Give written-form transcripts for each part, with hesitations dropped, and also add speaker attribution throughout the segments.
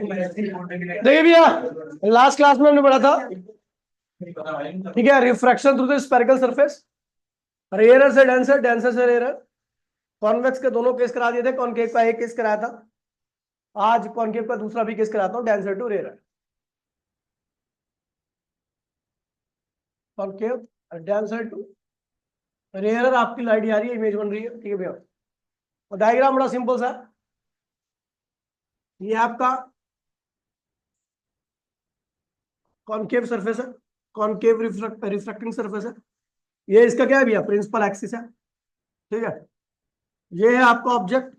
Speaker 1: देखिए भैया, last class में हमने पढ़ा था, ठीक है, refraction through the spherical surface, rarer से डेंसर, डेंसर से रेयरर। कॉन्वेक्स के दोनों केस करा दिए थे, कॉनकेव का एक केस कराया था, आज कॉनकेव का दूसरा भी केस कराता हूं, denser to rarer. Concave denser to rarer, आपकी लाइट आ रही है, इमेज बन रही है, ठीक है भैया। और डायग्राम बड़ा सिंपल सा, ये आपका कॉनकेव सरफेस है, कॉनकेव रिफ्रैक्टिंग सरफेस है। ये इसका क्या है भैया, प्रिंसिपल एक्सिस है, ठीक है। ये है आपका ऑब्जेक्ट,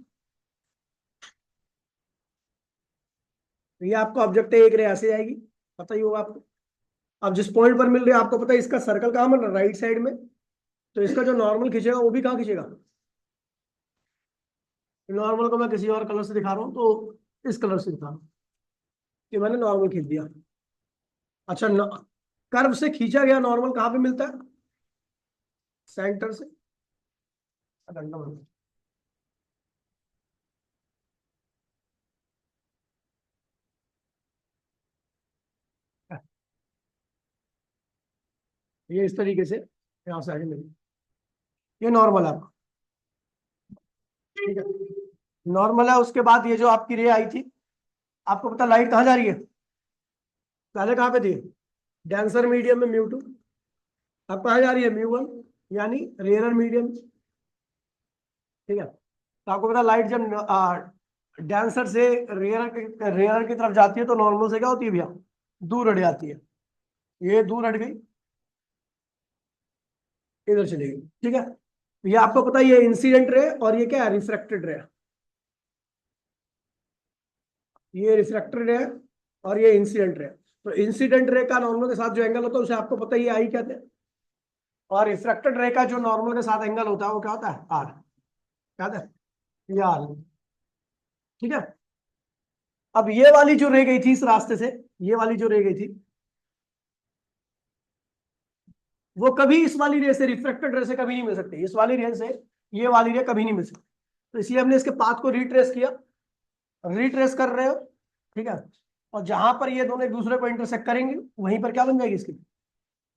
Speaker 1: ये आपका ऑब्जेक्ट है, एक रे ऐसे आएगी, पता ही होगा आपको। अब जिस पॉइंट पर मिल रही है आपको पता है, इसका सर्कल कहाँ बन रहा है, राइट साइड में, तो इसका जो नॉर्मल खींचेगा वो भी कहाँ खींचेगा। नॉर्मल को मैं किसी और कलर से दिखा रहा हूँ, तो इस कलर से दिखा रहा हूँ कि मैंने नॉर्मल खींच दिया। अच्छा, कर्व से खींचा गया नॉर्मल कहाँ पे मिलता है, सेंटर से। ये इस तरीके से यहाँ से आगे मिली, ये नॉर्मल है आपका, ठीक है। नॉर्मल है, उसके बाद ये जो आपकी रे आई थी, आपको पता लाइट कहाँ जा रही है, पहले कहाँ पे थी, डेंसर मीडियम में म्यू 2, अब कहाँ जा रही है, म्यू 1, यानी रेयरर मीडियम, ठीक है। तो आपको पता लाइट जब डेंसर से रेयरर की तरफ जाती है तो नॉर्मल से क्या होती है भैया, दूर हट जाती है। ये दूर हट गई, इधर चली गई, ठीक है। ये आपको पता है, ये इंसिडेंट रे और ये क्या है, रिफ्रैक्टेड रे। ये रिफ्रैक्टेड रे और ये इंसिडेंट रे। तो इंसिडेंट रे का नॉर्मल के साथ जो एंगल होता है उसे आपको पता ही, आई कहते हैं। और रिफ्रैक्टेड रे का जो नॉर्मल के साथ एंगल होता है वो क्या होता है, आर, क्या होता है, ये आर, ठीक है। अब ये वाली जो रे गई थी इस रास्ते से, ये वाली जो रे गई थी, वो कभी इस वाली रे से, रिफ्रैक्टेड रे से कभी नहीं मिल सकती, इस वाली रे से ये वाली रे कभी नहीं मिल सकती। तो इसलिए हमने इसके पाथ को रिट्रेस किया, रिट्रेस कर रहे हो, ठीक है। और जहां पर ये दोनों एक दूसरे को इंटरसेक्ट करेंगे वहीं पर क्या बन जाएगी, इसकी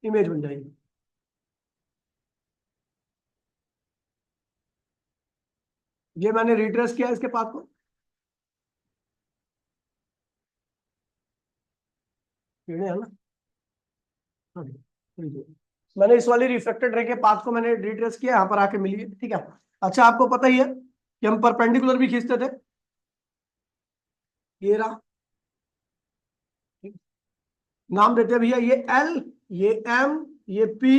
Speaker 1: इमेज बन जाएगी। ये मैंने रिट्रेस किया इसके पाथ को, है ना, हाँ, ठीक है। मैंने इस वाली रिफ्लेक्टेड रे के पाथ को मैंने रिट्रेस किया, यहाँ पर आके मिली है, ठीक है। अच्छा, आपको पता ही है कि हम परपेंडिकुलर भी खींचते थे, ये रहा, नाम देते हैं भैया, ये एल, ये एम, ये पी,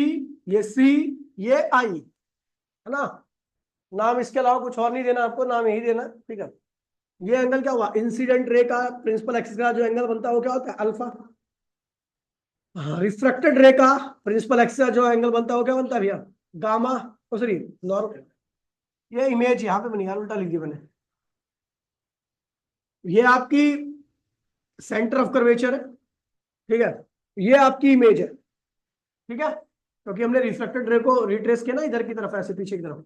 Speaker 1: ये सी, ये आई, है ना। नाम इसके अलावा कुछ और नहीं देना आपको, नाम यही देना, ठीक है। ये एंगल क्या हुआ, इंसिडेंट रे का प्रिंसिपल एक्सिस का जो एंगल बनता है वो क्या होता है, अल्फा। रिफ्रैक्टेड रे का प्रिंसिपल एक्सिस का जो एंगल बनता है वो क्या बनता है भैया, गामा। सॉरी, नॉर्मल, ये इमेज यहाँ पे बनी यार, उल्टा लिख दिया मैंने। ये आपकी सेंटर ऑफ कर्वेचर है, ठीक है। ये आपकी इमेज है, ठीक है, क्योंकि हमने रिफ्लेक्टेड रे को रिट्रेस किया ना इधर की तरफ, ऐसे पीछे की तरफ,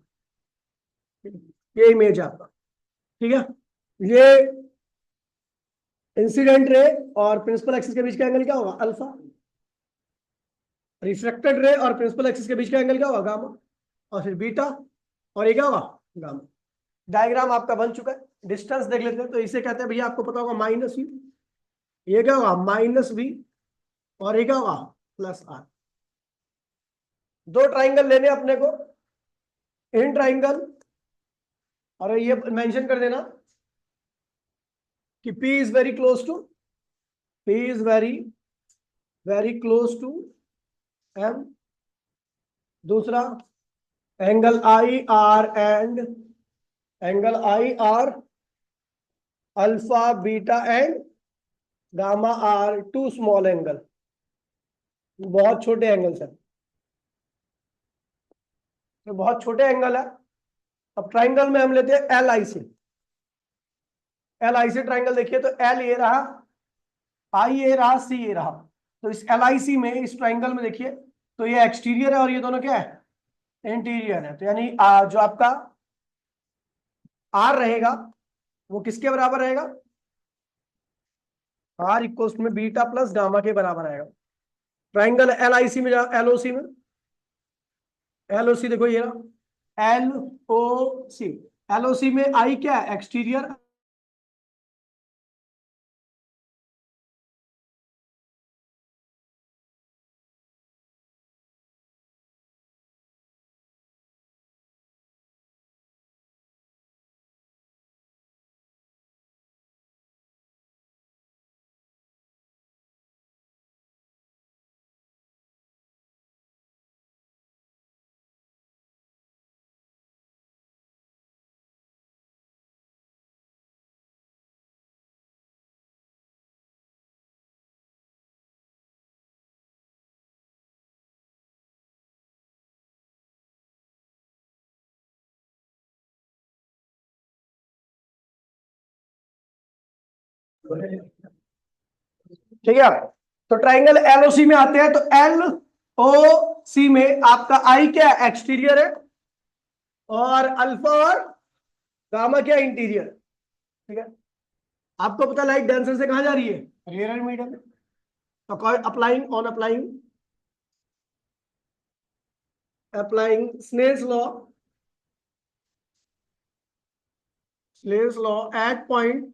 Speaker 1: ये इमेज है आपका, ठीक है। ये इंसिडेंट रे और प्रिंसिपल एक्सिस के बीच का एंगल क्या होगा, अल्फा। रिफ्लेक्टेड रे और प्रिंसिपल एक्सिस के बीच का एंगल क्या होगा, गामा। और फिर बीटा, और ये क्या होगा, गामा। डायग्राम आपका बन चुका है। डिस्टेंस देख लेते हैं, तो इसे कहते हैं भैया, आपको पता होगा माइनस यू, ये क्या होगा माइनस वी, और ये क्या होगा प्लस आर। दो ट्राइंगल लेने अपने को, इन ट्राइंगल, और ये मेंशन कर देना कि P is very close to, P is very very close to M। दूसरा, angle i r and angle i r alpha beta and gamma are too small angle, बहुत छोटे एंगल है, तो बहुत छोटे एंगल है। अब ट्राइंगल में हम लेते हैं L I C, L I C triangle देखिए, तो एल ये रहा, आई ये रहा, सी ये रहा। तो इस एल आई सी में, इस ट्राइंगल में देखिए, तो ये एक्सटीरियर है और ये दोनों क्या है, इंटीरियर है। तो यानी जो आपका आर रहेगा वो किसके बराबर रहेगा, आर इक्वल्स में बीटा प्लस गामा के बराबर आएगा। ट्राइंगल एल आई सी में जाओ, एलओसी में, एलओसी देखो ये एल ओ सी, एलओसी में आई क्या है, एक्सटीरियर, ठीक है। तो ट्राइंगल एलओसी में आते हैं, तो एल ओ सी में आपका आई क्या है, एक्सटीरियर है, और अल्फा और गामा क्या, इंटीरियर। ठीक है, आपको पता लाइट डेंसर से कहां जा रही है, रियर मीडियम। तो applying on applying Snell's law at point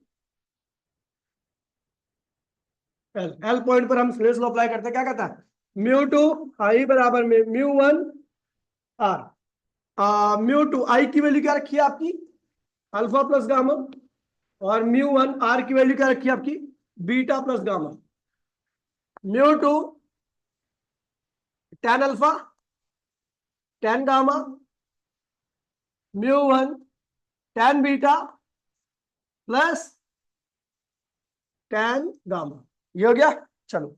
Speaker 1: L, L point पर हम स्नेल्स लॉ अप्लाई करते हैं, क्या कहता है, म्यू टू आई बराबर में mu one R. Mu two I की वैल्यू क्या रखी है आपकी, अल्फा प्लस गामा, और म्यू वन आर की वैल्यू क्या रखी है आपकी, beta plus gamma. Mu two tan alpha, tan gamma, mu one tan beta plus tan gamma. ये हो गया। चलो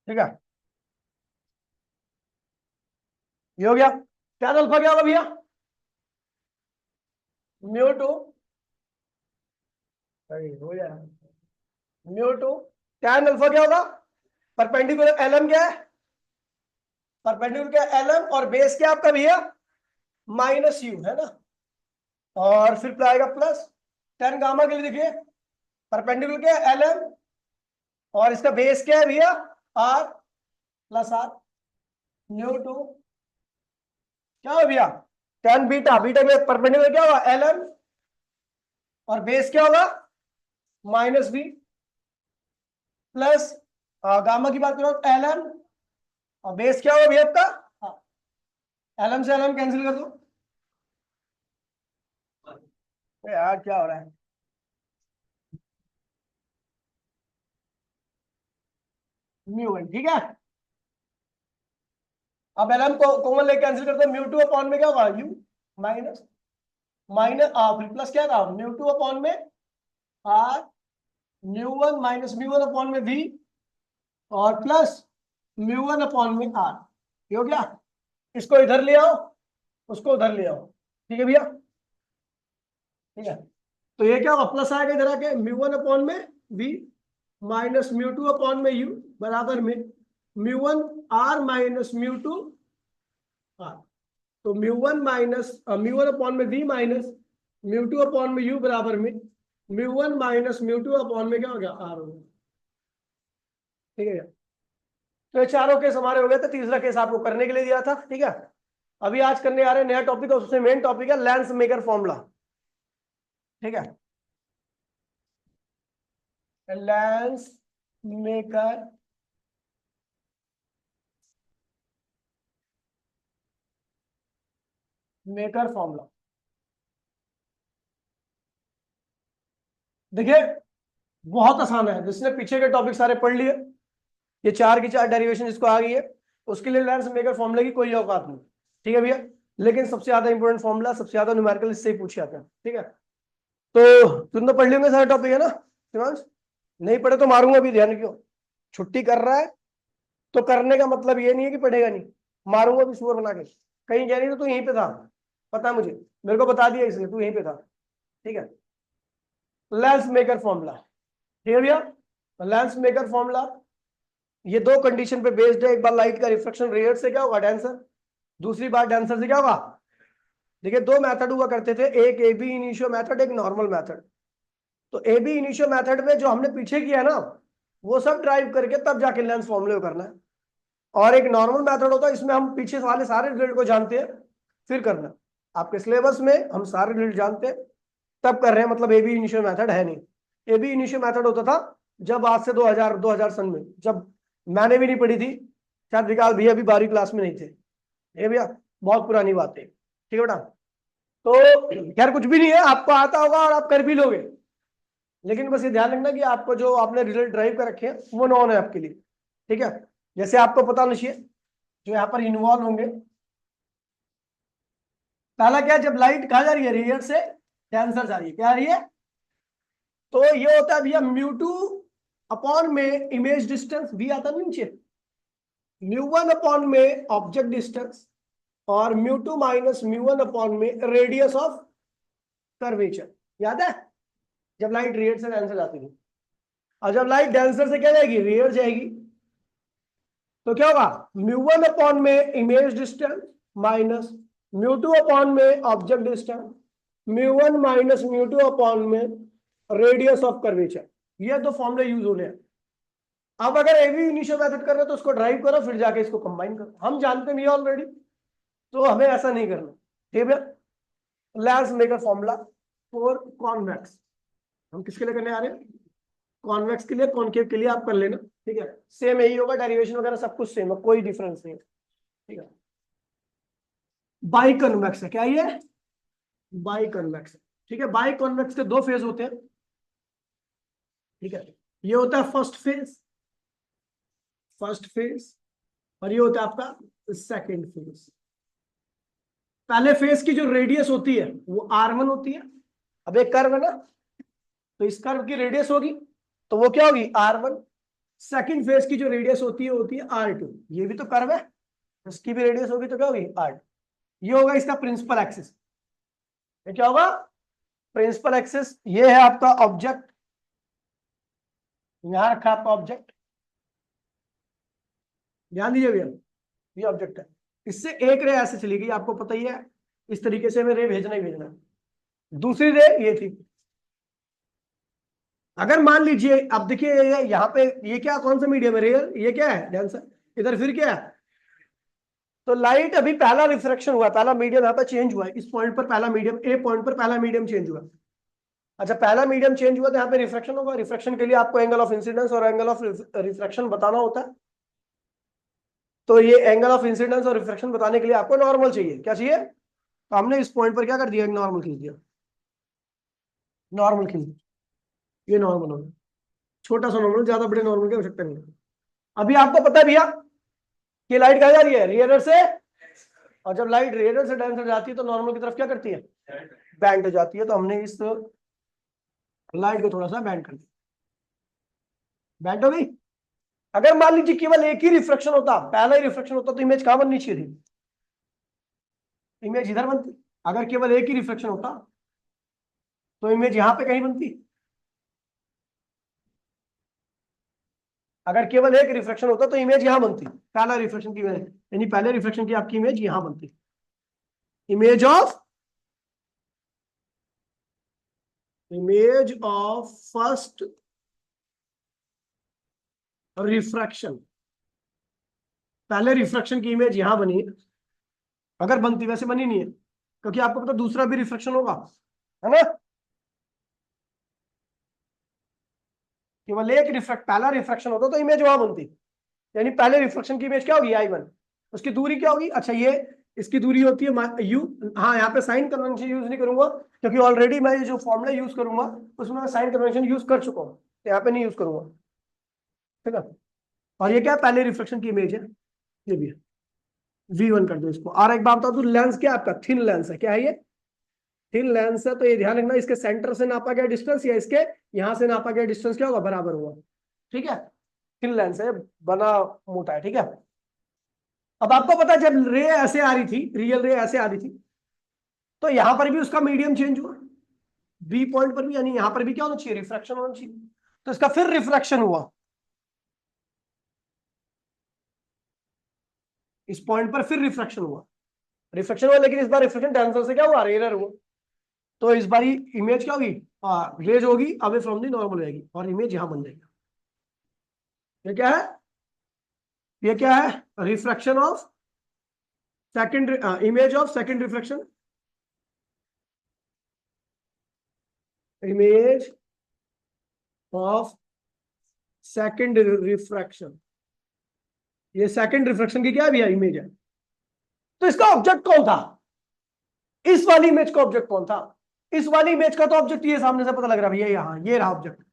Speaker 1: ठीक है, ये हो गया। टेन अल्फा क्या होगा भैया, म्यू टू, हो जाएगा, म्यू टू टेन अल्फा क्या होगा, परपेंडिकुलर एलएम क्या है, परपेंडिकुलर क्या है एलएम, और बेस क्या आपका भैया माइनस यू है ना, और फिर क्या आएगा प्लस टेन गामा के लिए देखिए, परपेंडिकुलर क्या है एलएम, और इसका बेस क्या है भैया R plus R. New two क्या हो भैया, टेन बीटा, बीटा के परपेंडिकुलर क्या होगा एलएम, और बेस क्या होगा माइनस बी, प्लस गामा की बात करो एलएम, और बेस क्या होगा भैया आपका, एलएम से एलएम कैंसिल कर दो। यार क्या हो रहा है, म्यू वन, ठीक है। अब एलएम को कॉमन लेके कैंसिल करते हैं, म्यू टू अपॉन में क्या होगा यू माइनस माइनस फिर प्लस क्या था, म्यू टू अपॉन में R, mu one minus mu one upon में वी, और प्लस म्यू वन अपॉन में आर। ये हो गया। इसको इधर ले आओ, उसको उधर ले आओ, ठीक है भैया, ठीक है। तो ये क्या होगा, प्लस आएगा इधर आके, म्यू वन अपॉन में V minus mu two upon में यू बराबर में mu one R minus mu two R. तो mu one minus mu one upon में V minus mu two upon में यू बराबर में mu one minus mu two upon में क्या हो गया आर हो गया, ठीक है। तो ये चारों केस हमारे हो गए थे, तीसरा केस आपको करने के लिए दिया था, ठीक है। अभी आज करने आ रहे हैं नया टॉपिक, और सबसे मेन टॉपिक है लेंस मेकर फॉर्मूला, ठीक है। लेंस मेकर फॉर्मूला देखिए बहुत आसान है, जिसने पीछे के टॉपिक सारे पढ़ लिए, ये चार की चार डेरिवेशन जिसको आ गई है, उसके लिए लेंस मेकर फॉर्मूले की कोई औकात नहीं, ठीक है भैया। लेकिन सबसे ज्यादा इंपॉर्टेंट फॉर्मूला, सबसे ज्यादा न्यूमेरिकल इससे ही पूछे जाते हैं, ठीक है। तो तुम तो पढ़ लेंगे सारे टॉपिक है ना शिवांश, नहीं पढ़े तो मारूंगा अभी, ध्यान क्यों, छुट्टी कर रहा है तो करने का मतलब ये नहीं है कि पढ़ेगा नहीं, मारूंगा भी सुअर बना के, कहीं गया नहीं तो तू यहीं पे था, पता है मुझे, मेरे को बता दिया इसलिए तू यहीं पे था, ठीक है। लेंस मेकर फॉर्मूला, ठीक है भैया। लेंस मेकर फॉर्मूला ये दो कंडीशन पे बेस्ड है। एक बार लाइट का रिफ्लेक्शन रेयर से क्या होगा, डेंसर, दूसरी बार डेंसर से क्या होगा। देखिए दो मेथड हुआ करते थे, एक ए बी इनिशियो मेथड, एक नॉर्मल मेथड। तो ए बी इनिशियो मेथड में जो हमने पीछे किया ना, वो सब ड्राइव करके तब जाके लेंस फॉर्मूले करना है। और एक नॉर्मल मेथड होता है, इसमें हम पीछे वाले सारे रिजल्ट को जानते हैं फिर करना। आपके सिलेबस में हम सारे रिजल्ट जानते हैं तब कर रहे हैं, मतलब ए बी इनिशियो मेथड है नहीं। ए बी इनिशियो मेथड होता था जब आज से 2000 सन में, जब मैंने भी नहीं पढ़ी थी, शायद विकास भैया भी 12वीं क्लास में नहीं थे। ये भैया बहुत पुरानी बात है, ठीक है बेटा। तो खैर कुछ भी नहीं है, आपको आता होगा और आप कर भी लोगे, लेकिन बस ये ध्यान रखना कि आपको जो आपने रिजल्ट ड्राइव कर रखे हैं वो नॉन है आपके लिए, ठीक है। जैसे आपको पता होना चाहिए जो यहाँ पर इन्वॉल्व होंगे। पहला क्या, जब लाइट कहा जा रही है रेयर से डेंसर जा रही है, क्या आ रही है, तो ये होता है भैया म्यू टू अपॉन में इमेज डिस्टेंस भी आता है नीचे, म्यू वन अपॉन में ऑब्जेक्ट डिस्टेंस, और mu two minus mu one upon में रेडियस ऑफ कर्वेचर। याद है जब लाइट रेयर से डेंसर जाती थी, और जब लाइट डेंसर से क्या जाएगी, रेयर जाएगी, तो क्या होगा, म्यू वन अपॉन में image distance minus mu two upon में object distance, mu one minus mu two upon में रेडियस ऑफ कर्वेचर। ये दो फॉर्मूले यूज होने हैं। अब अगर एवी इनिशियल मेथड कर रहे हो तो उसको ड्राइव करो, फिर जाके इसको कंबाइन करो। हम जानते हैं ऑलरेडी, तो हमें ऐसा नहीं करना, ठीक है। Let's make a formula for convex. हम किसके लिए करने आ रहे हैं, कॉन्वेक्स के लिए, कॉनकेव के लिए आप कर लेना, ठीक है। सेम यही होगा, डेरिवेशन वगैरह सब कुछ सेम है, कोई डिफरेंस नहीं है, ठीक है। बाई कन्वेक्स है, क्या ये बाई कन्वेक्स है, ठीक है। बाई कन्वेक्स के दो फेज होते हैं, ठीक है। ये होता है फर्स्ट फेज, और ये होता है आपका सेकेंड फेज। पहले फेज की जो रेडियस होती है वो R1 होती है। अब एक कर्व है ना, तो इस कर्व की रेडियस होगी तो वो क्या होगी, R1। सेकंड फेज की जो रेडियस होती है R2। ये भी तो कर्व है, इसकी भी रेडियस होगी तो क्या होगी, R2। ये होगा इसका प्रिंसिपल एक्सिस। ये क्या होगा, प्रिंसिपल एक्सिस। ये है आपका ऑब्जेक्ट, यहां रखा आपका ऑब्जेक्ट, ध्यान दीजिए भैया, ये ऑब्जेक्ट है। इससे एक रे ऐसे चली गई, आपको पता ही है, इस तरीके से हमें रे भेजना ही भेजना है। दूसरी रे ये थी। अगर मान लीजिए, अब देखिए यहाँ पे ये क्या, कौन सा मीडियम है, रेयर, ये क्या है डेंसर, इधर फिर क्या है, तो लाइट अभी पहला रिफ्रैक्शन हुआ, पहला मीडियम यहाँ पे चेंज हुआ है, इस पॉइंट पर पहला मीडियम, ए पॉइंट पर पहला मीडियम चेंज हुआ। अच्छा पहला मीडियम चेंज हुआ तो यहाँ पे रिफ्रैक्शन होगा। रिफ्रैक्शन के लिए आपको एंगल ऑफ इंसिडेंस और एंगल ऑफ रिफ्रैक्शन बताना होता है। तो ये एंगल ऑफ इंसिडेंस और रिफ्रैक्शन बताने के लिए आपको नॉर्मल चाहिए, क्या चाहिए, तो हमने इस पॉइंट पर क्या कर दिया, नॉर्मल खींच दिया, नॉर्मल खींच दिया, ये नॉर्मल होगा, छोटा सा नॉर्मल, ज्यादा बड़े नॉर्मल की आवश्यकता नहीं है। अभी आपको पता है भैया कि लाइट कहाँ जा रही है, रियर से, और जब लाइट रियर से डेंसर जाती है तो नॉर्मल की तरफ क्या करती है, बैंड हो जाती है। तो हमने इस लाइट को थोड़ा सा बैंड कर दिया, बैंड हो गई। अगर मान लीजिए केवल एक ही रिफ्लेक्शन होता, पहला ही रिफ्लेक्शन होता, तो इमेज कहां बननी चाहिए थी, इमेज इधर बनती। अगर केवल एक ही रिफ्लेक्शन होता तो इमेज यहां पे कहीं बनती। अगर केवल एक रिफ्लेक्शन होता तो इमेज यहां बनती, पहला रिफ्लेक्शन की इमेज, यानी पहले रिफ्लेक्शन की आपकी इमेज यहां बनती, इमेज ऑफ फर्स्ट रिफ्रैक्शन, पहले रिफ्रैक्शन की इमेज यहां बनी, अगर बनती, वैसे बनी नहीं है क्योंकि आपको पता दूसरा भी रिफ्रैक्शन होगा, है ना। केवल एक पहला रिफ्रैक्शन होता तो इमेज वहां बनती, यानी पहले रिफ्लेक्शन की इमेज क्या होगी, I1। उसकी दूरी क्या होगी, अच्छा ये इसकी दूरी होती है U। हाँ यहाँ पे साइन कन्वेंशन यूज नहीं करूंगा क्योंकि ऑलरेडी मैं ये जो फॉर्मूला यूज करूंगा उसमें मैं साइन कन्वेंशन यूज कर चुका हूँ, तो यहाँ पे नहीं यूज करूंगा, ठीक है। और ये क्या है, पहले रिफ्लेक्शन की इमेज है, ये भी है, V1 कर दो इसको। और एक बात बता दूं, लेंस क्या आपका थिन लेंस है, क्या है ये, थिन लेंस है। तो ये ध्यान रखना, इसके सेंटर से नापा गया डिस्टेंस या इसके यहां से नापा गया डिस्टेंस क्या होगा, बराबर होगा, ठीक है। थिन लेंस है, बना मोटा है, ठीक है। अब आपको पता है जब रे ऐसे आ रही थी, रियल रे ऐसे आ रही थी, तो यहां पर भी उसका मीडियम चेंज हुआ, बी पॉइंट पर भी, यानी यहां पर भी क्या होना चाहिए, रिफ्रैक्शन होना चाहिए। तो इसका फिर रिफ्रैक्शन हुआ, इस पॉइंट पर फिर रिफ्रैक्शन हुआ, लेकिन इस बार रिफ्रैक्शन टेंसर से क्या हुआ, रेयर हुआ। तो इस बार इमेज क्या होगी, रेज होगी, अवे फ्रॉम दी नॉर्मल रहेगी, और इमेज यहां बन जाएगी। ये क्या है, ये क्या है, refraction of second, image of second refraction, image of second refraction. ये सेकंड रिफ्रैक्शन की क्या है भैया, इमेज है। तो इसका ऑब्जेक्ट कौन था, इस वाली इमेज का ऑब्जेक्ट कौन था, इस वाली इमेज का तो ऑब्जेक्ट ये सामने से पता लग रहा है भैया, यहां ये रहा ऑब्जेक्ट।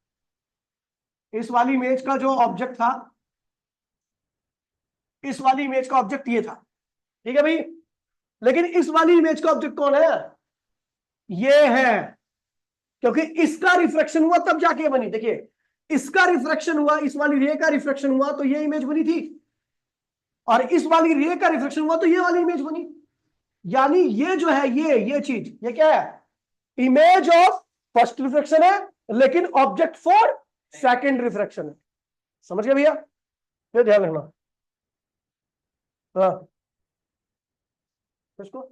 Speaker 1: इस वाली इमेज का जो ऑब्जेक्ट था, इस वाली इमेज का ऑब्जेक्ट ये था, ठीक है भाई। लेकिन इस वाली इमेज का ऑब्जेक्ट कौन है, ये है, क्योंकि इसका रिफ्रैक्शन हुआ तब जाके बनी। देखिए इसका रिफ्रैक्शन हुआ, इस वाली रे का रिफ्रैक्शन हुआ तो ये इमेज बनी थी, और इस वाली रे का रिफ्लेक्शन हुआ तो ये वाली इमेज बनी। यानी ये जो है, ये चीज, ये क्या है, इमेज ऑफ फर्स्ट रिफ्लेक्शन है, लेकिन ऑब्जेक्ट फॉर सेकंड रिफ्लेक्शन है। समझ गए भैया, ये ध्यान रखना। हाँ इसको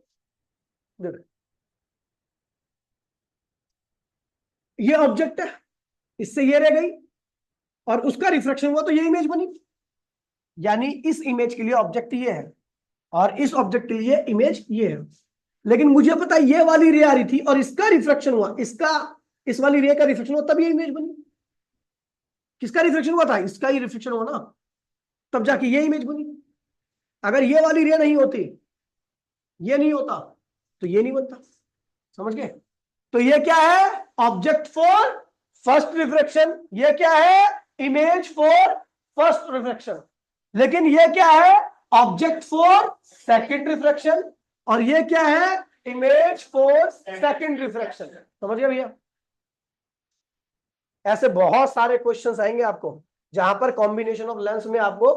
Speaker 1: देख, ये ऑब्जेक्ट है, इससे ये रह गई, और उसका रिफ्लेक्शन हुआ तो ये इमेज बनी। यानी इस इमेज के लिए ऑब्जेक्ट ये है, और इस ऑब्जेक्ट के लिए इमेज ये है। लेकिन मुझे पता है ये वाली रे आ रही थी, और इसका रिफ्लेक्शन हुआ, इस वाली रे का रिफ्लेक्शन हुआ तब ये इमेज बनी। किसका रिफ्लेक्शन हुआ था, इसका ही रिफ्लेक्शन हुआ ना, तब जाके ये इमेज बनी। अगर ये वाली रे नहीं होती, ये नहीं होता, तो ये नहीं बनता। समझ गए। तो ये क्या है, ऑब्जेक्ट फॉर फर्स्ट रिफ्लेक्शन, ये क्या है, इमेज फॉर फर्स्ट रिफ्लेक्शन। लेकिन ये क्या है, ऑब्जेक्ट फॉर सेकंड रिफ्लेक्शन, और ये क्या है, इमेज फॉर सेकंड रिफ्लेक्शन। समझ गए भैया। ऐसे बहुत सारे क्वेश्चंस आएंगे आपको, जहां पर कॉम्बिनेशन ऑफ लेंस में आपको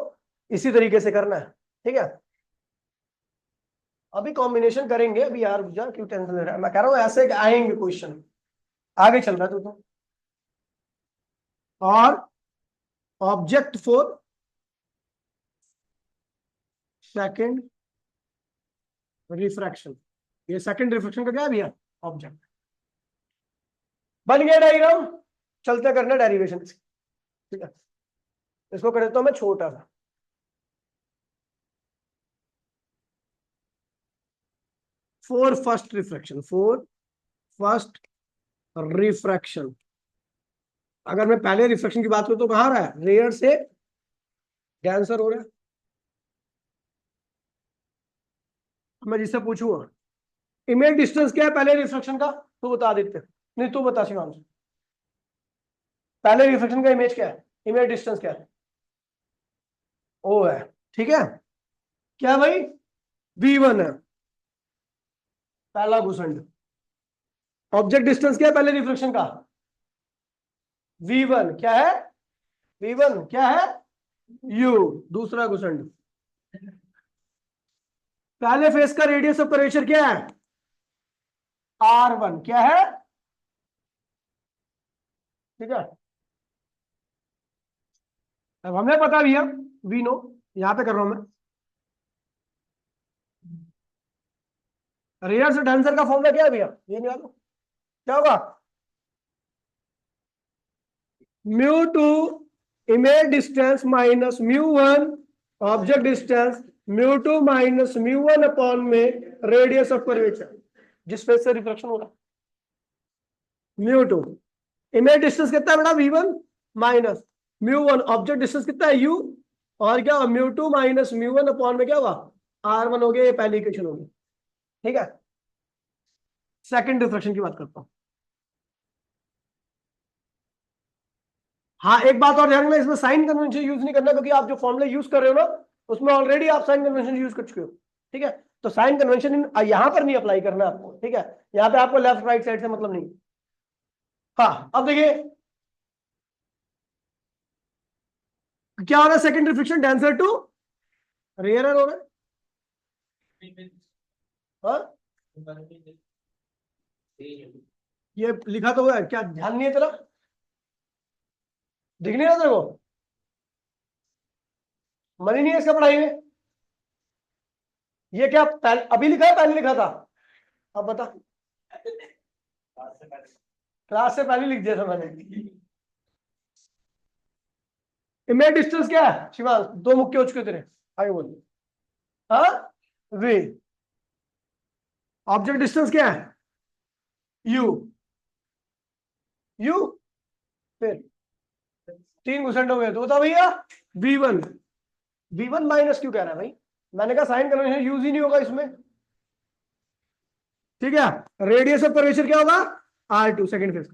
Speaker 1: इसी तरीके से करना है, ठीक है। अभी कॉम्बिनेशन करेंगे, अभी यार जा क्यों टेंशन ले रहा है, मैं कह रहा हूं ऐसे आएंगे क्वेश्चन, आगे चल रहा है तो। और ऑब्जेक्ट फॉर सेकंड रिफ्रैक्शन, ये सेकंड रिफ्रैक्शन का क्या है भैया, ऑब्जेक्ट। बन गया डायग्राम, चलते करना डेरिवेशन, ठीक है। इसको कर देता हूं मैं छोटा सा। For first refraction, for first refraction, अगर मैं पहले रिफ्रैक्शन की बात करूं तो कहां रहा है, रेयर से कैंसर हो रहा है। मैं जिससे पूछूंगा इमेज डिस्टेंस क्या है पहले रिफ्रैक्शन का, तू बता देते, नहीं तू बता शिवांश, पहले रिफ्रैक्शन का इमेज क्या है, इमेज डिस्टेंस क्या है, ओ है, ठीक है। क्या भाई, V1 है पहला घुसंड। ऑब्जेक्ट डिस्टेंस क्या है पहले रिफ्लेक्शन का, V1 क्या है, V1 क्या है, U दूसरा घुसंड। पहले फेस का रेडियस ऑफ कर्वेचर क्या है, R1 क्या है, ठीक है। अब हमें पता भी है, वी नो, यहां पे कर रहा हूं मैं। रेयर से डेंसर का फॉर्मूला क्या है भैया, ये निकालो, क्या होगा, μ2 image distance minus μ1 object distance, μ2 minus μ1 upon में रेडियस ऑफ कर्वेचर, जिस फेस से रिफ्लेक्शन हो रहा है, μ2 इमेज डिस्टेंस कितना है बेटा, V1 माइनस μ1 ऑब्जेक्ट डिस्टेंस कितना है U, और क्या हुआ μ2 माइनस μ1 अपॉन में क्या हुआ R1 हो गया। ये पहली इक्वेशन होगी, ठीक है। सेकंड रिफ्लेक्शन की बात करता हूं। हाँ एक बात और ध्यान रखना, इसमें साइन कन्वेंशन यूज नहीं करना, क्योंकि आप जो फॉर्मूला यूज कर रहे हो ना, उसमें ऑलरेडी आप साइन कन्वेंशन यूज कर चुके हो, ठीक है। तो साइन कन्वेंशन यहां पर नहीं अप्लाई करना आपको, ठीक है। यहाँ पे आपको लेफ्ट राइट साइड से मतलब नहीं। हाँ अब देखिए क्या हो रहा है, second reflection denser to rare हो रहा है। हाँ? ये लिखा तो हुआ है, क्या ध्यान नहीं है तेरा, दिख नहीं रहा तेरे को, मन ही नहीं है इसका पढ़ाई में। ये क्या अभी लिखा है, पहले लिखा था? अब बता। क्लास से पहले लिख दिया था मैंने। इमेज डिस्टेंस क्या है शिवांश? दो मुक्के हो चुके तेरे, आगे बोल। हाँ, वी। ऑब्जेक्ट डिस्टेंस क्या है? यू। यू, फिर 3% हो गए तो बताओ भैया। V1, V1 माइनस क्यों कह रहा है भाई? मैंने कहा साइन कन्वेंशन यूज ही नहीं होगा इसमें। ठीक है, रेडियस ऑफ कर्वेचर क्या होगा? R2 second phase.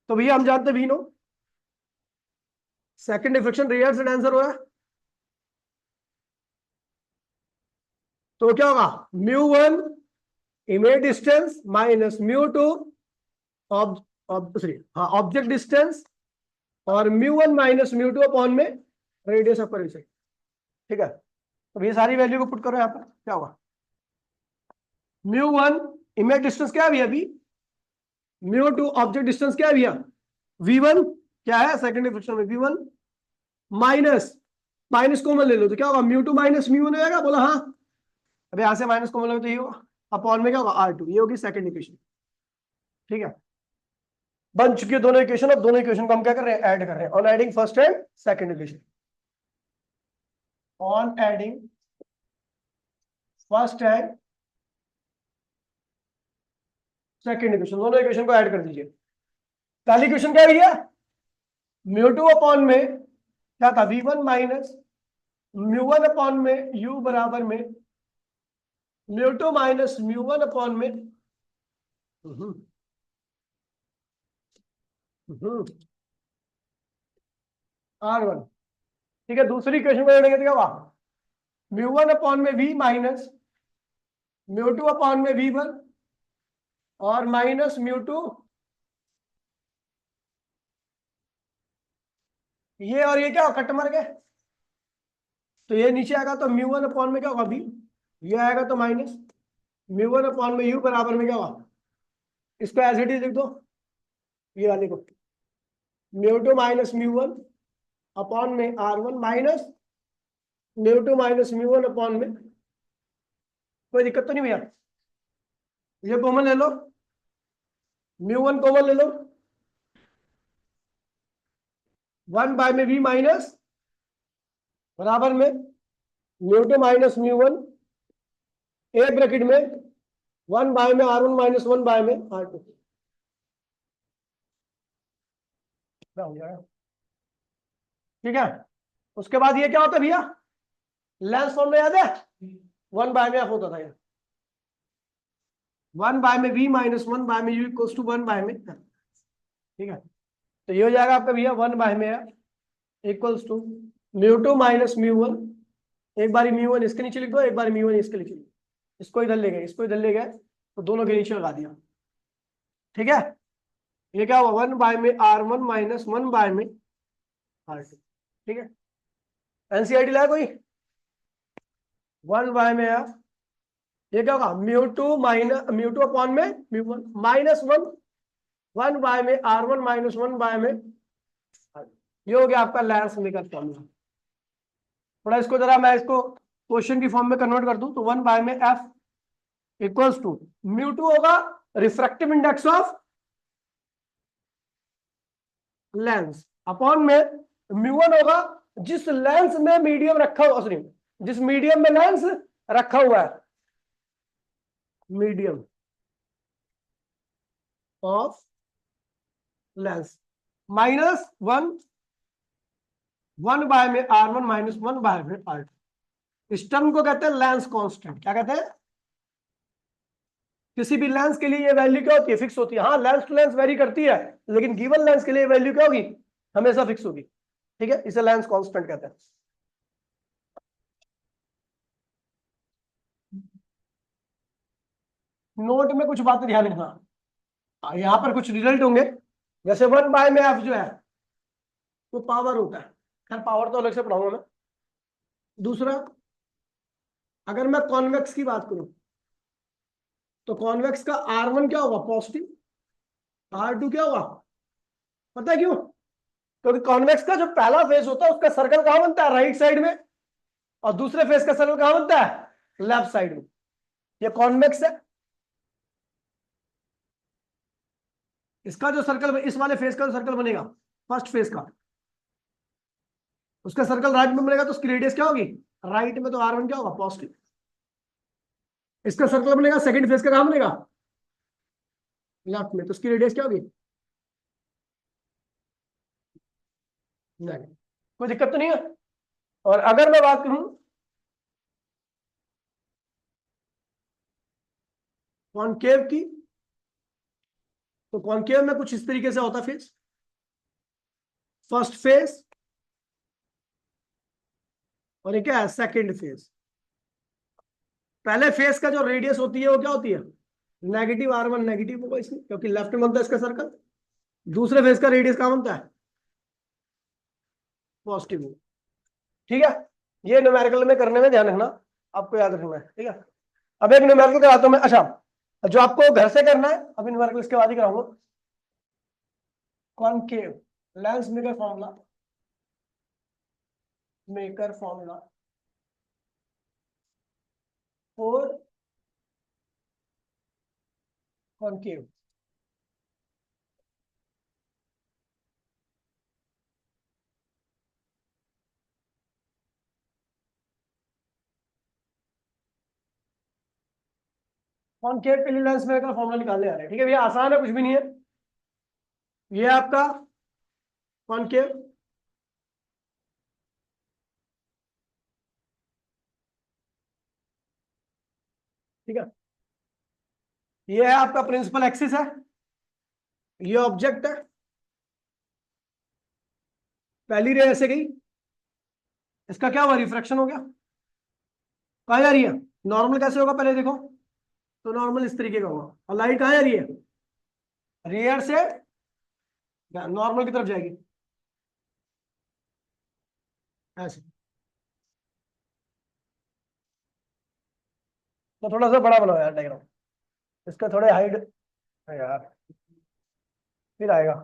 Speaker 1: तो भैया हम जानते हैं V0, second deflection radius answer हो रहा है। तो क्या होगा? μ1 image distance minus μ2 object distance, और μ1 माइनस μ2 अपॉन में रेडियस ऑफ कर्वेचर। ठीक है, तो ये सारी वैल्यू को पुट करो यहाँ पर, क्या होगा? μ1 इमेज डिस्टेंस क्या है भैया? अभी μ2 ऑब्जेक्ट डिस्टेंस क्या है भैया? V1 क्या है सेकंड डिफ्लेक्शन में? V1 माइनस, माइनस कॉमन ले लो तो क्या होगा? μ2 माइनस μ1 हो जाएगा। बोला हाँ। अब यहां से माइनस कॉमन लो तो ये होगा, अपॉन में क्या होगा? R2। ये होगी सेकंड इक्वेशन। ठीक है, बन चुकी है दोनों इक्वेशन। अब दोनों इक्वेशन को हम क्या कर रहे हैं? ऐड कर रहे हैं। On adding first and second equation, on adding first and second equation, दोनों इक्वेशन को ऐड कर दीजिए। पहली इक्वेशन क्या है भैया? μ2 अपॉन में क्या था? V1 माइनस μ1 अपॉन में U बराबर में μ2 माइनस μ1 अपॉन में R1। ठीक है, दूसरी इक्वेशन को जोड़ेंगे तो क्या हुआ? μ1 अपॉन में V माइनस μ2 अपॉन में V1 और माइनस μ2, ये और ये क्या कट मर गए, तो ये नीचे आएगा तो μ1 अपॉन में क्या होगा? V, ये आएगा तो माइनस μ1 अपॉन में U बराबर में क्या होगा? इसको एज इट इज लिख दो, ये वाले को μ2 माइनस μ1 अपॉन में R1 माइनस μ2 माइनस μ1 अपॉन में। कोई दिक्कत तो नहीं भैया? ये कॉमन ले लो, μ1 कॉमन ले लो, 1 बाय में V माइनस बराबर में μ2 माइनस μ1, ए ब्रैकेट में 1 बाय में R1 माइनस 1 बाय में R2। हो जाएगा। ठीक है, उसके बाद ये क्या होता है भैया? लेंस फॉर्म में याद है? 1 बाय में एफ होता था ये, 1 बाय में V माइनस 1 बाय में U इक्वल्स टू 1 बाय में। ठीक है, तो ये हो जाएगा आपका भैया 1 बाय में एफ इक्वल्स टू μ2 माइनस μ1। एक बारी μ1 इसके नीचे लिख दो, एक बार μ1 इसके नीचे लिख दो। इसको इधर ले गए, इसको इधर ले गए, तो दोनों के नीचे लगा दिया। ठीक है, ये क्या हुआ? 1 बाय में R1 माइनस 1 बाय में R2। ठीक है, एनसीईआरटी लाया कोई? 1 बाय में एफ, ये क्या होगा? μ2 माइनस μ2 अपॉन में μ1 माइनस 1 बाय में R1 माइनस 1 बाय में। ये हो गया आपका लेंस मेकर फॉर्मूला। थोड़ा इसको जरा मैं इसको क्वेश्चन की फॉर्म में कन्वर्ट कर दूं तो 1 बाय में एफ इक्वल्स टू μ2 होगा refractive index of lens upon में μ1 होगा जिस लेंस में मीडियम रखा हुआ, सॉरी जिस मीडियम में लेंस रखा हुआ है, medium of lens, minus 1 by में R1 माइनस 1 बाय में R2। इस टर्म को कहते हैं लेंस कांस्टेंट। क्या कहते हैं? किसी भी लेंस के लिए ये वैल्यू क्या होती है? फिक्स होती है। हाँ, लेंस टू लेंस वेरी करती है, लेकिन गिवन लेंस के लिए वैल्यू क्या होगी? हमेशा फिक्स होगी। ठीक है, इसे लेंस कांस्टेंट कहते हैं। नोट में कुछ बातें ध्यान रखना, यहां पर कुछ रिजल्ट होंगे। जैसे 1 बाय में एफ जो है वो पावर होता है, खैर पावर तो अलग से पढ़ाऊंगा मैं। दूसरा, अगर मैं कॉन्वेक्स की बात करूं तो कॉन्वेक्स का R1 क्या होगा? पॉजिटिव, R2 क्या होगा? पता है क्यों? क्योंकि कॉन्वेक्स का जो पहला फेस होता है उसका सर्कल कहां बनता है? राइट साइड में, और दूसरे फेस का सर्कल कहां बनता है? लेफ्ट साइड में। ये कॉन्वेक्स है, इसका जो सर्कल, इस वाले फेस का जो सर्कल बनेगा फर्स्ट फेस का, उसका सर्कल राइट में बनेगा तो उसकी रेडियस क्या होगी, राइट में, तो R1 क्या होगा, पॉजिटिव। इसका सर्कल बनेगा सेकंड फेस का, कहां बनेगा, लेफ्ट में, तो उसकी रेडियस क्या होगी, नेगेटिव। कोई दिक्कत तो नहीं है। और अगर मैं बात करूं कॉनकेव की, तो कॉनकेव में कुछ इस तरीके से होता फेस, फर्स्ट फेस और ये क्या है, सेकंड फेस। पहले फेस का जो रेडियस होती है वो क्या होती है, नेगेटिव, R1 नेगेटिव होगा इसमें, क्योंकि लेफ्ट में बनता है इसका सर्कल। दूसरे फेस का रेडियस क्या बनता है, पॉजिटिव होगा। ठीक है, ये न्यूमेरिकल में करने में ध्यान रखना, आपको याद रखना है। ठीक है, अब एक न्यूमेरिकल कराता हूं मैं। अच्छा, जो आपको घर से करना है, अभी न्यूमेरिकल इसके बाद ही कराऊंगा। Concave lens maker formula, maker formula for concave. Concave के लिए लेंस मेकर फॉर्मूला निकालने आ रहे हैं। ठीक है भैया, आसान है, कुछ भी नहीं है। ये आपका कॉनकेव, ठीक है, ये है आपका प्रिंसिपल एक्सिस है, ये ऑब्जेक्ट है। पहली रे ऐसे गई, इसका क्या हुआ, रिफ्रैक्शन हो गया। कहाँ जा रही है, नॉर्मल कैसे होगा पहले देखो, तो नॉर्मल इस तरीके का होगा, और लाइट कहाँ जा रही है, रियर से नॉर्मल की तरफ जाएगी, ऐसे। तो थोड़ा सा बड़ा बनाओ यार डायग्राम, इसका थोड़े हाइट है यार, फिर आएगा।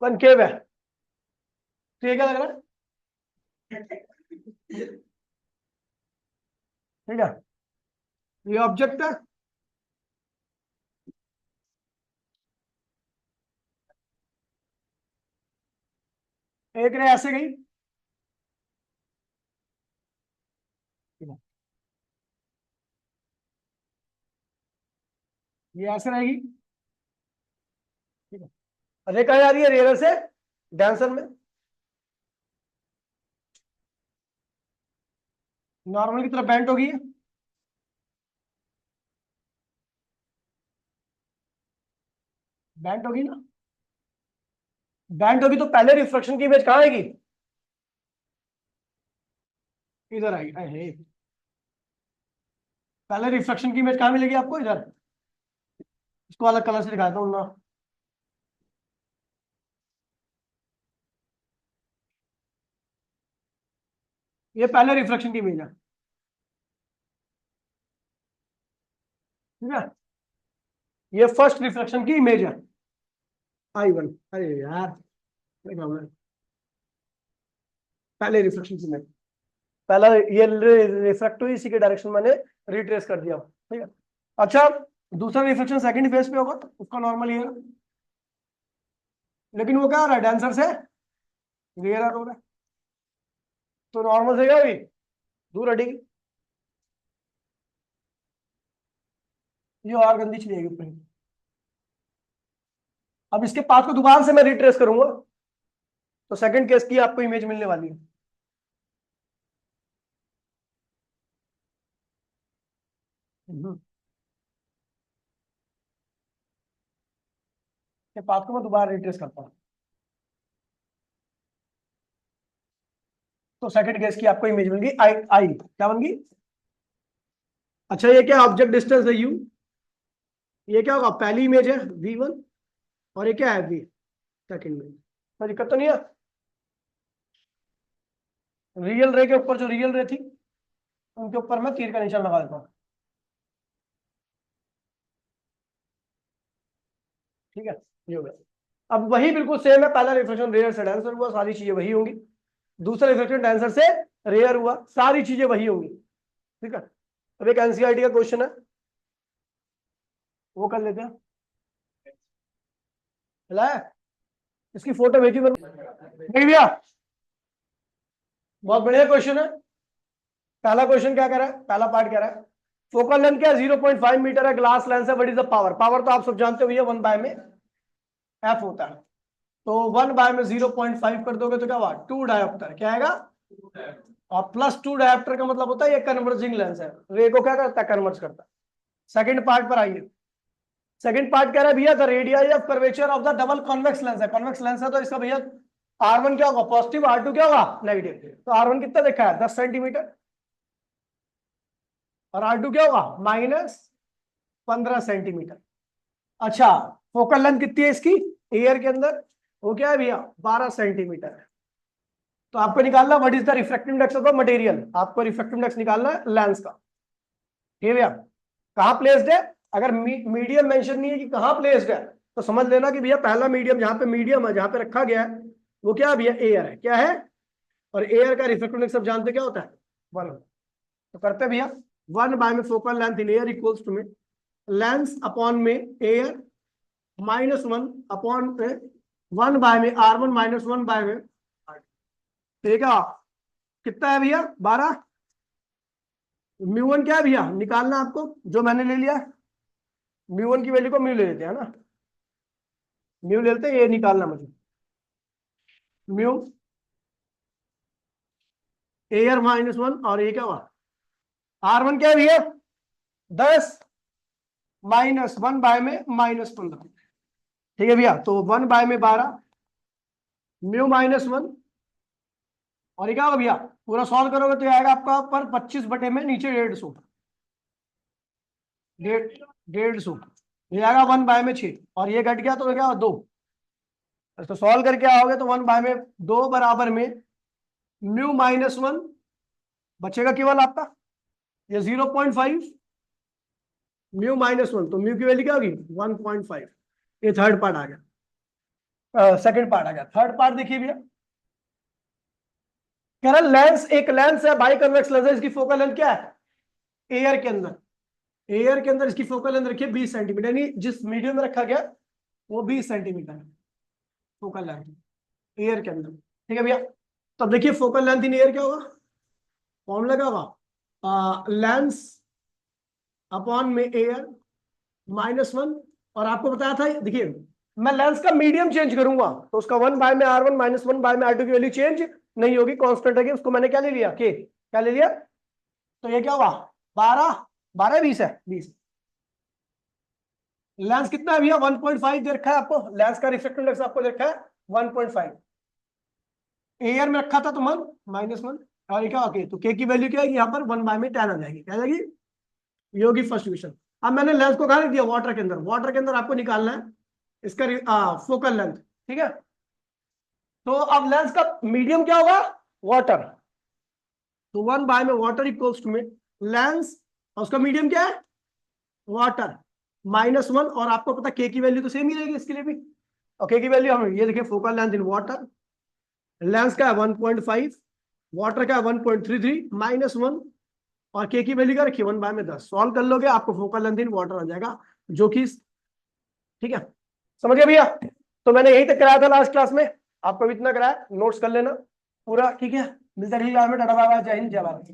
Speaker 1: कॉनकेव है, तो ये क्या लग रहा है, ठीक है, ये ऑब्जेक्ट है, एक रे ऐसे गई, ये ऐसे रहेगी, ठीक है, रे कहाँ जा रही है, रेयर से डेंसर में, नॉर्मल की तरफ बेंट होगी, बेंट होगी ना, बेंट होगी तो पहले रिफ्लेक्शन की इमेज कहाँ आएगी, इधर आएगी। अरे, पहले रिफ्लेक्शन की इमेज कहाँ मिलेगी आपको, इधर। इसको अलग कलर से दिखाता हूँ ना, ये पहले रिफ्लेक्शन की इमेज है, ठीक है, ये फर्स्ट रिफ्लेक्शन की इमेज है, I1। अरे यार, क्या काम है? पहले रिफ्लेक्शन की इमेज, पहला ये रिफ्लेक्ट हुई, इसी के डायरेक्शन मैंने रिट्रेस कर दिया, ठीक है। अच्छा, दूसरा रिफ्लेक्शन सेकंड फेज पे होगा, उसका नॉर्मल ये है, लेकिन वो क्या हो रहा है, डांसर से रियर हो रहा है, तो नॉर्मल से क्या हुई, दूर हटेगी, ये और गंदी चली जाएगी ऊपर। अब इसके पाथ को दोबारा से मैं रिट्रेस करूंगा, तो सेकंड केस की आपको इमेज मिलने वाली है। के पाथ को मैं दोबारा रिट्रेस करता हूँ, तो सेकंड केस की आपको इमेज मिल गई, आई आई क्या बन गई। अच्छा, ये क्या ऑब्जेक्ट डिस्टेंस है U, ये क्या होगा, पहली इमेज है V1, और ये क्या है V, सेकंड में। कोई दिक्कत तो नहीं है। रियल रे के ऊपर जो रियल रे थी, उनके ऊपर मैं तीर का निशान लगा देता हूँ, ठीक है, ये हो गया। अब वही बिल्कुल सेम है, पहला रिफ्लेक्शन रेयर से डेंसर हुआ, सारी चीजें वही होंगी। दूसरा रिफ्लेक्शन डेंसर से रेयर हुआ, सारी चीजें वही होंगी। ठीक है, अब एक एनसीईआरटी का क्वेश्चन है, वो कर लेते हैं। इसकी फोटो भेजी देख भैया, बहुत बढ़िया क्वेश्चन है। पहला क्वेश्चन क्या कह रहा है, पहला पार्ट कह रहा है फोकल लेंथ क्या है, 0.5 मीटर है, ग्लास लेंस है, what is the power. Power तो आप सब जानते हो भैया, 1 बाय में एफ होता है। तो 1 बाय में 0.5 कर दोगे तो क्या हुआ, 2 डायोप्टर, क्या आएगा, और +2 डायोप्टर का मतलब होता है ये कन्वर्जिंग लेंस है, रे को क्या करता है, कन्वर्ज करता है। सेकंड पार्ट पर आइए। सेकंड पार्ट कह रहा है भैया the radius of curvature of the double convex lens है, कॉन्वेक्स लेंस है तो इसका भैया R1 क्या होगा, पॉजिटिव, R2 क्या होगा, नेगेटिव। तो R1 कितना देखा है, 10 सेंटीमीटर, और R2 क्या होगा, -15 सेंटीमीटर। अच्छा, फोकल लेंथ कितनी है इसकी एयर के अंदर, वो क्या है भैया, 12 सेंटीमीटर है। तो आपको निकालना what is the refractive index of the material, आपको रिफ्रैक्टिव इंडेक्स निकालना है लेंस का। ठीक है भैया, कहां प्लेस्ड है, अगर मीडियम मेंशन नहीं है कि कहां प्लेस्ड है, तो समझ लेना कि भैया पहला मीडियम जहां पे मीडियम है, जहां पे रखा गया है वो क्या है भैया, एयर है, क्या है, और एयर का रिफ्रैक्टिव इंडेक्स सब जानते क्या होता है, 1। तो करते हैं भैया, 1 बाय में focal length in air equals to में लेंस अपॉन में एयर -1 अपॉन 1 बाय में R1 -1 बाय में, ठीक है, कितना है भैया, 12। म्यू1 क्या है भैया, निकालना आपको, जो मैंने ले लिया, म्यू1 की वैल्यू को म्यू ले लेते हैं ना, म्यू ले लेते हैं, ये निकालना मुझे, म्यू एयर -1, और ये क्या हुआ, R1 क्या है भैया, 10 -1 बाय में -15। ठीक है भैया, तो 1 बाय में 12, म्यू -1, और ये क्या होगा भैया, पूरा सॉल्व करोगे तो ये आएगा आपका पर 25 बटे में नीचे 150, 150, ये आएगा 1 बाय में 6, और ये घट गया तो क्या 2। तो सॉल्व करके आओगे तो 1 बाय में 2 बराबर में म्यू -1 बचेगा केवल आपका, ये 0.5 म्यू -1, तो म्यू की वैल्यू क्या होगी, 1.5। ये थर्ड पार्ट आ गया, सेकंड पार्ट आ गया। थर्ड पार्ट देखिए भैया, कह रहा लेंस, एक लेंस है, बाई कन्वेक्स लेंस है, इसकी फोकल लेंथ क्या है, एयर के अंदर, एयर के अंदर इसकी फोकल लेंथ रखिए 20 सेंटीमीटर, यानी जिस मीडियम में रखा गया वो 20 सेंटीमीटर है फोकल लेंथ एयर के अंदर। ठीक है भैया, तो देखिए फोकल लेंथ इन एयर क्या होगा, फॉर्मूला क्या होगा, लेंस अपॉन में एयर -1, और आपको बताया था, देखिए मैं लेंस का मीडियम चेंज करूंगा तो उसका 1 बाय में R1 -1 बाय में R2 की वैल्यू चेंज नहीं होगी, कांस्टेंट रहेगी, उसको मैंने क्या ले लिया, के क्या ले लिया, तो ये क्या हुआ, 12 20 है, 20। लेंस कितना है भैया, 1.5 दे रखा है आपको, लेंस का रिफ्रैक्टिव इंडेक्स आपको दे रखा है 1.5, एयर में रखा था तो -1, और ये क्या, ओके, तो के की वैल्यू क्या है, यहाँ पर 1 बाय में 10 आ जाएगी, क्या आ जाएगी, ये होगी फर्स्ट इक्वेशन। अब मैंने लेंस को कहा दिया वाटर के अंदर, वाटर के अंदर आपको निकालना है इसका फोकल लेंथ। ठीक है, तो अब लेंस का मीडियम क्या होगा, वाटर, तो 1 बाय में वाटर इक्वल्स टू में लेंस, और उसका मीडियम क्या है, वाटर, -1, और आपको पता के की वैल्यू तो सेम ही रहेगी इसके लिए भी, और के की वैल्यू हम ये देखिए, focal length in water, lens का है 1.5, वाटर का है 1.33, -1, और के की वैल्यू क्या रखिए 1 बाय में 10। सॉल्व कर लोगे आपको फोकल लेंथ इन वाटर आ जाएगा, जो कि, ठीक है, समझ गए भैया। तो मैंने यही तक कराया था लास्ट क्लास में, आपको भी इतना कराया, नोट्स कर लेना पूरा, ठीक है। मिलता रहिएगा, टाटा बाय बाय, जय हिंद जय भारत।